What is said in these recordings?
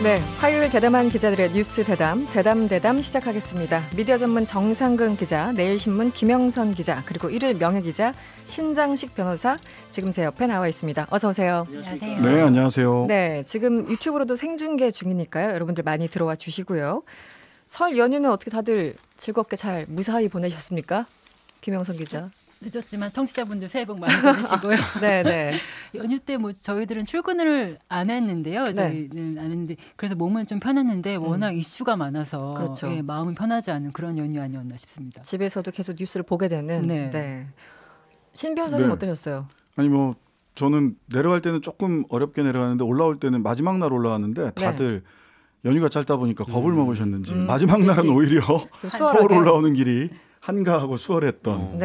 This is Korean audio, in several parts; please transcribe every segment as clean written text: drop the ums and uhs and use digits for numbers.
네, 화요일 대담한 기자들의 뉴스 대담 시작하겠습니다. 미디어 전문 정상근 기자, 내일신문 김영선 기자, 그리고 일일 명예기자 신장식 변호사 지금 제 옆에 나와 있습니다. 어서 오세요. 안녕하세요. 네, 안녕하세요. 네, 지금 유튜브로도 생중계 중이니까요. 여러분들 많이 들어와 주시고요. 설 연휴는 어떻게 다들 즐겁게 잘 무사히 보내셨습니까? 김영선 기자. 늦었지만 청취자분들 새해 복 많이 받으시고요. 네. 연휴 때 뭐 저희들은 출근을 안 했는데요. 저희는 안 했는데 그래서 몸은 좀 편했는데 워낙 이슈가 많아서 그렇죠. 예, 마음이 편하지 않은 그런 연휴 아니었나 싶습니다. 집에서도 계속 뉴스를 보게 되는. 네. 신 변호사님 네. 어떠셨어요? 아니 뭐 저는 내려갈 때는 조금 어렵게 내려가는데 올라올 때는 마지막 날 올라왔는데 다들 연휴가 짧다 보니까 겁을 먹으셨는지 마지막 날은 오히려 서울 올라오는 길이 한가하고 수월했던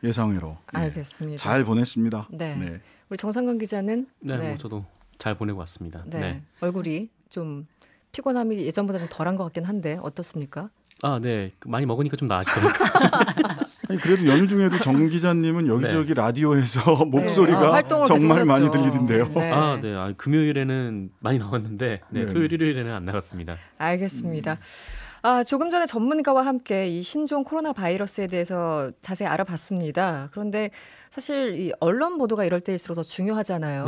예상외로 알겠습니다. 잘 보냈습니다. 네. 우리 정상근 기자는 뭐 저도 잘 보내고 왔습니다. 네. 얼굴이 좀 피곤함이 예전보다는 덜한 것 같긴 한데 어떻습니까? 네. 많이 먹으니까 좀 나아지더라고요. 아니, 그래도 연휴 중에도 정 기자님은 여기저기 라디오에서 목소리가 정말 많이 들리던데요. 네. 금요일에는 많이 나왔는데 토요일, 일요일에는 안 나갔습니다. 알겠습니다. 조금 전에 전문가와 함께 이 신종 코로나 바이러스에 대해서 자세히 알아봤습니다. 그런데 사실 이 언론 보도가 이럴 때일수록 더 중요하잖아요.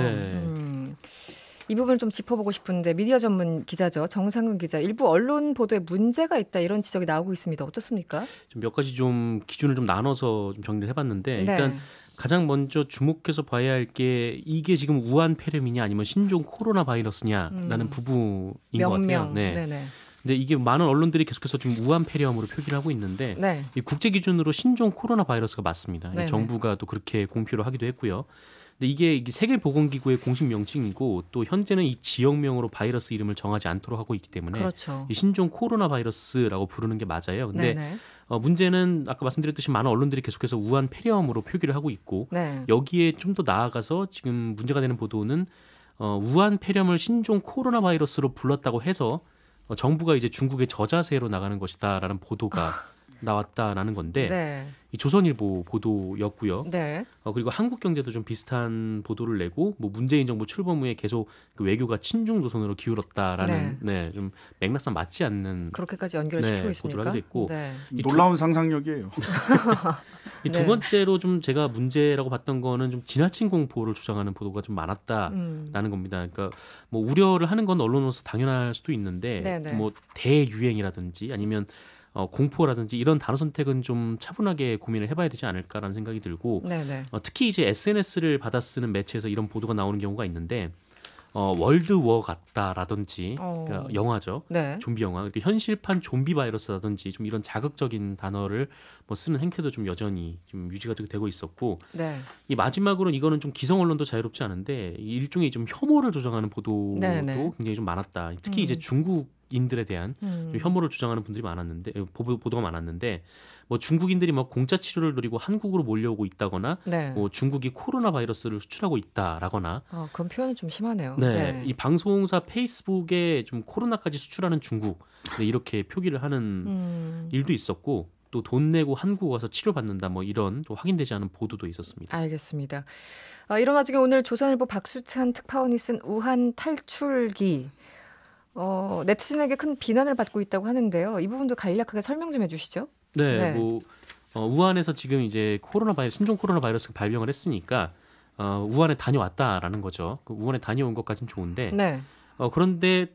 이 부분을 좀 짚어보고 싶은데 미디어 전문 기자죠. 정상근 기자. 일부 언론 보도에 문제가 있다 이런 지적이 나오고 있습니다. 어떻습니까? 좀 몇 가지 좀 기준을 좀 나눠서 좀 정리를 해봤는데 일단 가장 먼저 주목해서 봐야 할 게 이게 지금 우한 폐렴이냐 아니면 신종 코로나 바이러스냐라는 부분인 것 같아요. 근데 이게 많은 언론들이 계속해서 좀 우한 폐렴으로 표기를 하고 있는데 이 국제 기준으로 신종 코로나 바이러스가 맞습니다. 정부가 또 그렇게 공표를 하기도 했고요. 근데 이게 세계보건기구의 공식 명칭이고 또 현재는 이 지역명으로 바이러스 이름을 정하지 않도록 하고 있기 때문에 이 신종 코로나 바이러스라고 부르는 게 맞아요. 근데 문제는 아까 말씀드렸듯이 많은 언론들이 계속해서 우한 폐렴으로 표기를 하고 있고 여기에 좀 더 나아가서 지금 문제가 되는 보도는 우한 폐렴을 신종 코로나 바이러스로 불렀다고 해서 정부가 이제 중국의 저자세로 나가는 것이다라는 보도가 나왔다라는 건데 이 조선일보 보도였고요. 그리고 한국경제도 좀 비슷한 보도를 내고 뭐 문재인 정부 출범 후에 계속 그 외교가 친중 노선으로 기울었다라는 좀 맥락상 맞지 않는 그렇게까지 연결시키고 있습니까? 보도를 하기도 했고 놀라운 상상력이에요. 이 두 번째로 좀 제가 문제라고 봤던 거는 좀 지나친 공포를 조장하는 보도가 좀 많았다라는 겁니다. 그러니까 뭐 우려를 하는 건 언론으로서 당연할 수도 있는데 뭐 대유행이라든지 아니면 공포라든지 이런 단어 선택은 좀 차분하게 고민을 해봐야 되지 않을까라는 생각이 들고 특히 이제 SNS를 받아 쓰는 매체에서 이런 보도가 나오는 경우가 있는데 월드워 같다라든지 그러니까 영화죠. 좀비 영화. 그러니까 현실판 좀비 바이러스라든지 좀 이런 자극적인 단어를 뭐 쓰는 행태도 좀 여전히 좀 유지가 되고 있었고 이 마지막으로는 이거는 좀 기성 언론도 자유롭지 않은데 일종의 좀 혐오를 조장하는 보도도 굉장히 좀 많았다. 특히 이제 중국인들에 대한 좀 혐오를 조장하는 분들이 많았는데 보도가 많았는데 뭐 중국인들이 뭐 공짜 치료를 노리고 한국으로 몰려오고 있다거나 뭐 중국이 코로나 바이러스를 수출하고 있다라거나 그런 표현은 좀 심하네요. 이 방송사 페이스북에 좀 코로나까지 수출하는 중국 이렇게 표기를 하는 일도 있었고 또 돈 내고 한국 와서 치료받는다 뭐 이런 또 확인되지 않은 보도도 있었습니다. 알겠습니다. 이런 와중에 오늘 조선일보 박수찬 특파원이 쓴 우한 탈출기 네티즌에게 큰 비난을 받고 있다고 하는데요. 이 부분도 간략하게 설명 좀 해주시죠. 뭐 우한에서 지금 이제 신종 코로나 바이러스가 발병을 했으니까 우한에 다녀왔다라는 거죠. 우한에 다녀온 것까지는 좋은데 그런데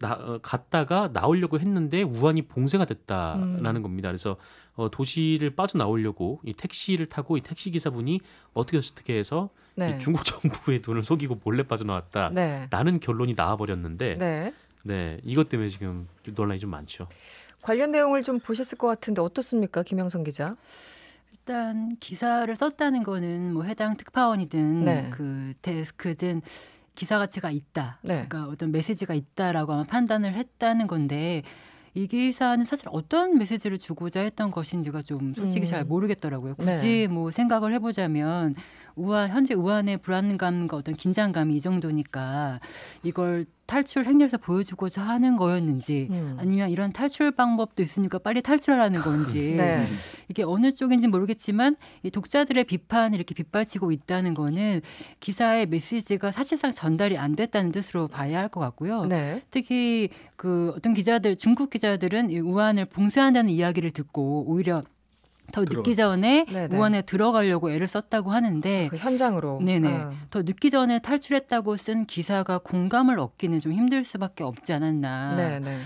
갔다가 나오려고 했는데 우한이 봉쇄가 됐다라는 겁니다. 그래서 도시를 빠져나오려고 이 택시를 타고 이 택시 기사분이 어떻게 해서 이 중국 정부의 돈을 속이고 몰래 빠져나왔다라는 결론이 나와버렸는데 이것 때문에 지금 논란이 좀 많죠. 관련 내용을 좀 보셨을 것 같은데 어떻습니까, 김영선 기자? 일단 기사를 썼다는 거는 뭐 해당 특파원이든 그 데스크든 기사 가치가 있다. 그러니까 어떤 메시지가 있다라고 아마 판단을 했다는 건데 이 기사는 사실 어떤 메시지를 주고자 했던 것인지가 좀 솔직히 잘 모르겠더라고요. 굳이 뭐 생각을 해보자면 현재 우한의 불안감과 어떤 긴장감이 이 정도니까 이걸 탈출 행렬에서 보여주고자 하는 거였는지 아니면 이런 탈출 방법도 있으니까 빨리 탈출하라는 건지 네. 이게 어느 쪽인지 모르겠지만 이 독자들의 비판을 이렇게 빗발치고 있다는 거는 기사의 메시지가 사실상 전달이 안 됐다는 뜻으로 봐야 할 것 같고요. 네. 특히 그 어떤 기자들, 중국 기자들은 이 우한을 봉쇄한다는 이야기를 듣고 오히려 더 늦기 전에 네네. 우한에 들어가려고 애를 썼다고 하는데 그 현장으로 네네 더 늦기 전에 탈출했다고 쓴 기사가 공감을 얻기는 좀 힘들 수밖에 없지 않았나. 네네.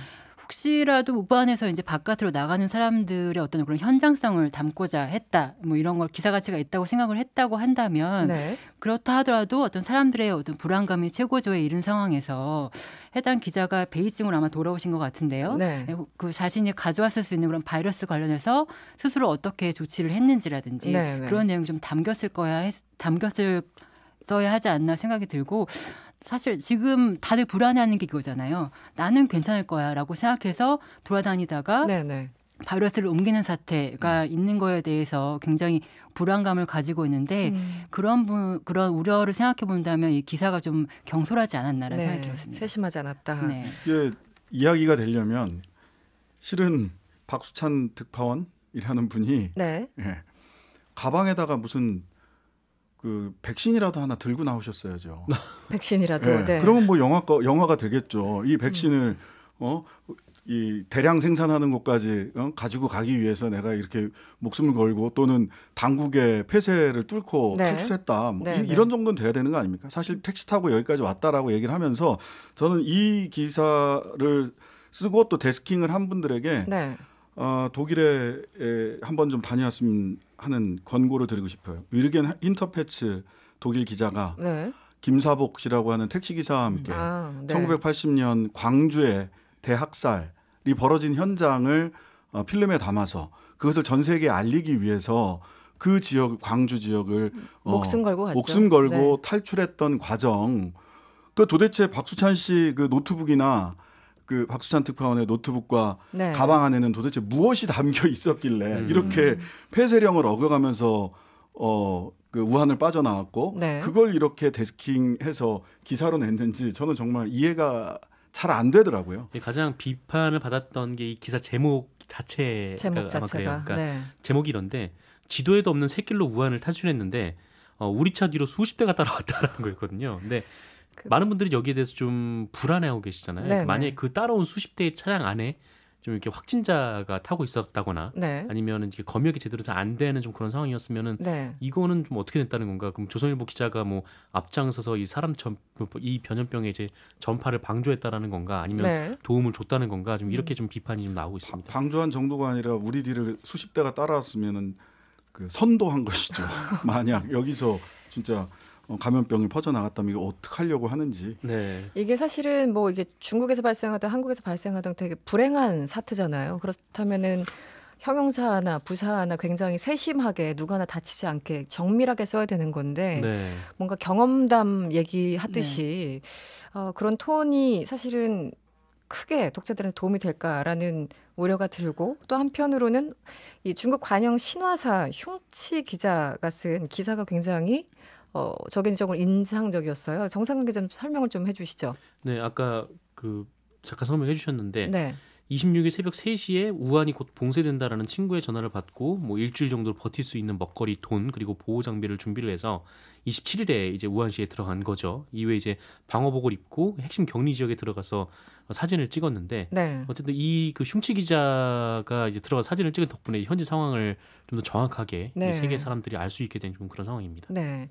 혹시라도 우한에서 이제 바깥으로 나가는 사람들의 어떤 그런 현장성을 담고자 했다, 뭐 이런 걸 기사 가치가 있다고 생각을 했다고 한다면 네. 그렇다 하더라도 어떤 사람들의 어떤 불안감이 최고조에 이른 상황에서 해당 기자가 베이징으로 아마 돌아오신 것 같은데요. 네. 그 자신이 가져왔을 수 있는 그런 바이러스 관련해서 스스로 어떻게 조치를 했는지라든지 네네. 그런 내용 좀 담겼어야 하지 않나 생각이 들고. 사실 지금 다들 불안해하는 게 이거잖아요. 나는 괜찮을 거야 라고 생각해서 돌아다니다가 네네. 바이러스를 옮기는 사태가 있는 거에 대해서 굉장히 불안감을 가지고 있는데 그런 우려를 생각해 본다면 이 기사가 좀 경솔하지 않았나라는 생각이 들었습니다. 세심하지 않았다. 네. 이게 이야기가 되려면 실은 박수찬 특파원이라는 분이 네. 예, 가방에다가 무슨 그 백신이라도 하나 들고 나오셨어야죠. 백신이라도. 네. 네. 그러면 뭐 영화가 되겠죠. 이 백신을 이 대량 생산하는 곳까지 가지고 가기 위해서 내가 이렇게 목숨을 걸고 또는 당국의 폐쇄를 뚫고 네. 탈출했다. 뭐 네. 이런 정도는 돼야 되는 거 아닙니까? 사실 택시 타고 여기까지 왔다라고 얘기를 하면서 저는 이 기사를 쓰고 또 데스킹을 한 분들에게 네. 독일에 한번 좀 다녀왔으면 하는 권고를 드리고 싶어요. 위르겐 힌터페츠 독일 기자가 네. 김사복 씨라고 하는 택시기사와 함께 네. 1980년 광주의 대학살이 벌어진 현장을 필름에 담아서 그것을 전 세계에 알리기 위해서 그 지역, 광주 지역을 목숨 걸고 네. 탈출했던 과정. 그 도대체 박수찬 씨 그 노트북이나 그 박수찬 특파원의 노트북과 네. 가방 안에는 도대체 무엇이 담겨 있었길래 이렇게 폐쇄령을 어겨가면서 그 우한을 빠져나왔고 네. 그걸 이렇게 데스킹해서 기사로 냈는지 저는 정말 이해가 잘 안 되더라고요. 가장 비판을 받았던 게 이 기사 제목 자체가 그러니까 네. 제목이 이런데 지도에도 없는 샛길로 우한을 탈출했는데 우리 차 뒤로 수십 대가 따라왔다는 거였거든요. 근데 많은 분들이 여기에 대해서 좀 불안해하고 계시잖아요. 네네. 만약에 그 따라온 수십 대의 차량 안에 좀 이렇게 확진자가 타고 있었다거나 네. 아니면 이게 검역이 제대로 안 되는 좀 그런 상황이었으면은 네. 이거는 좀 어떻게 됐다는 건가? 그럼 조선일보 기자가 뭐 앞장서서 이 이 변연병의 이제 전파를 방조했다라는 건가? 아니면 네. 도움을 줬다는 건가? 좀 이렇게 좀 비판이 좀 나오고 있습니다. 방조한 정도가 아니라 우리 뒤를 수십 대가 따라왔으면은 그 선도한 것이죠. 만약 여기서 진짜 감염병이 퍼져나갔다면 이거 어떻게 하려고 하는지. 네. 이게 사실은 뭐 이게 중국에서 발생하든 한국에서 발생하든 되게 불행한 사태잖아요. 그렇다면은 형용사나 부사나 굉장히 세심하게 누가 하나 다치지 않게 정밀하게 써야 되는 건데 네. 뭔가 경험담 얘기하듯이 네. 그런 톤이 사실은 크게 독자들한테 도움이 될까라는 우려가 들고 또 한편으로는 이 중국 관영 신화사 흉치 기자가 쓴 기사가 굉장히 적극적으로 인상적이었어요. 정상근 기자님 설명을 좀 해주시죠. 네, 아까 그 잠깐 설명해 주셨는데 네. 26일 새벽 3시에 우한이 곧 봉쇄된다라는 친구의 전화를 받고 뭐 일주일 정도 버틸 수 있는 먹거리, 돈 그리고 보호 장비를 준비를 해서 27일에 이제 우한시에 들어간 거죠. 이후에 이제 방호복을 입고 핵심 격리 지역에 들어가서 사진을 찍었는데 네. 어쨌든 이 그 흉치 기자가 이제 들어가 사진을 찍은 덕분에 현지 상황을 좀 더 정확하게 네. 세계 사람들이 알 수 있게 된 좀 그런 상황입니다. 네.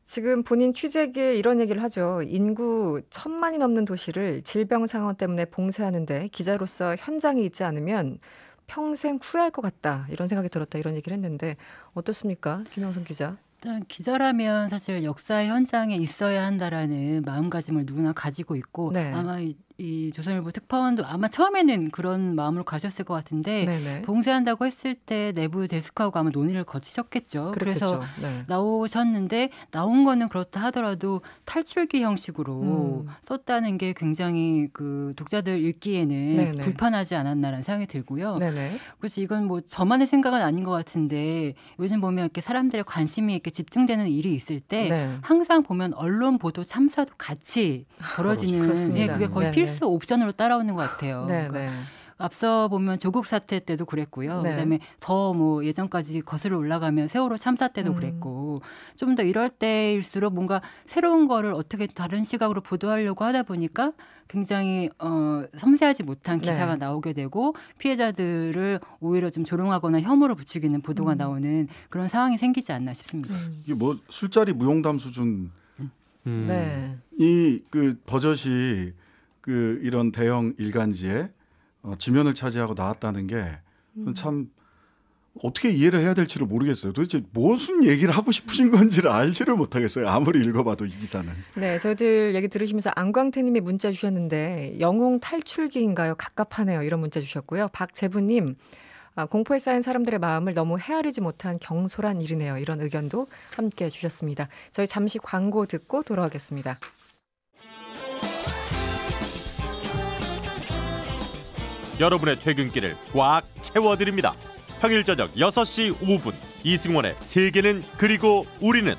지금 본인 취재기에 이런 얘기를 하죠. 인구 1,000만이 넘는 도시를 질병 상황 때문에 봉쇄하는데 기자로서 현장에 있지 않으면 평생 후회할 것 같다. 이런 생각이 들었다. 이런 얘기를 했는데 어떻습니까? 김영선 기자. 일단 기자라면 사실 역사의 현장에 있어야 한다라는 마음가짐을 누구나 가지고 있고 네. 아마 이 조선일보 특파원도 아마 처음에는 그런 마음으로 가셨을 것 같은데 네네. 봉쇄한다고 했을 때 내부 데스크하고 아마 논의를 거치셨겠죠. 그래서 네. 나오셨는데 나온 거는 그렇다 하더라도 탈출기 형식으로 썼다는 게 굉장히 그 독자들 읽기에는 네네. 불편하지 않았나라는 생각이 들고요. 그렇지 이건 뭐 저만의 생각은 아닌 것 같은데 요즘 보면 이렇게 사람들의 관심이 이렇게 집중되는 일이 있을 때 네. 항상 보면 언론 보도 참사도 같이 벌어지는 예, 그게 거의 필수 옵션으로 따라오는 것 같아요. 그러니까 앞서 보면 조국 사태 때도 그랬고요. 그다음에 더 뭐 예전까지 거슬러 올라가면 세월호 참사 때도 그랬고 좀 더 이럴 때일수록 뭔가 새로운 거를 어떻게 다른 시각으로 보도하려고 하다 보니까 굉장히 섬세하지 못한 기사가 나오게 되고 피해자들을 오히려 좀 조롱하거나 혐오를 부추기는 보도가 나오는 그런 상황이 생기지 않나 싶습니다. 이게 뭐 술자리 무용담 수준 이 그 버젓이 그 이런 대형 일간지에 지면을 차지하고 나왔다는 게 참 어떻게 이해를 해야 될지를 모르겠어요. 도대체 무슨 얘기를 하고 싶으신 건지를 알지를 못하겠어요. 아무리 읽어봐도 이 기사는. 네, 저희들 얘기 들으시면서 안광태님이 문자 주셨는데 영웅 탈출기인가요? 갑갑하네요. 이런 문자 주셨고요. 박재부님. 공포에 쌓인 사람들의 마음을 너무 헤아리지 못한 경솔한 일이네요. 이런 의견도 함께 주셨습니다. 저희 잠시 광고 듣고 돌아오겠습니다. 여러분의 퇴근길을 꽉 채워드립니다. 평일 저녁 6시 5분 이승원의 세계는 그리고 우리는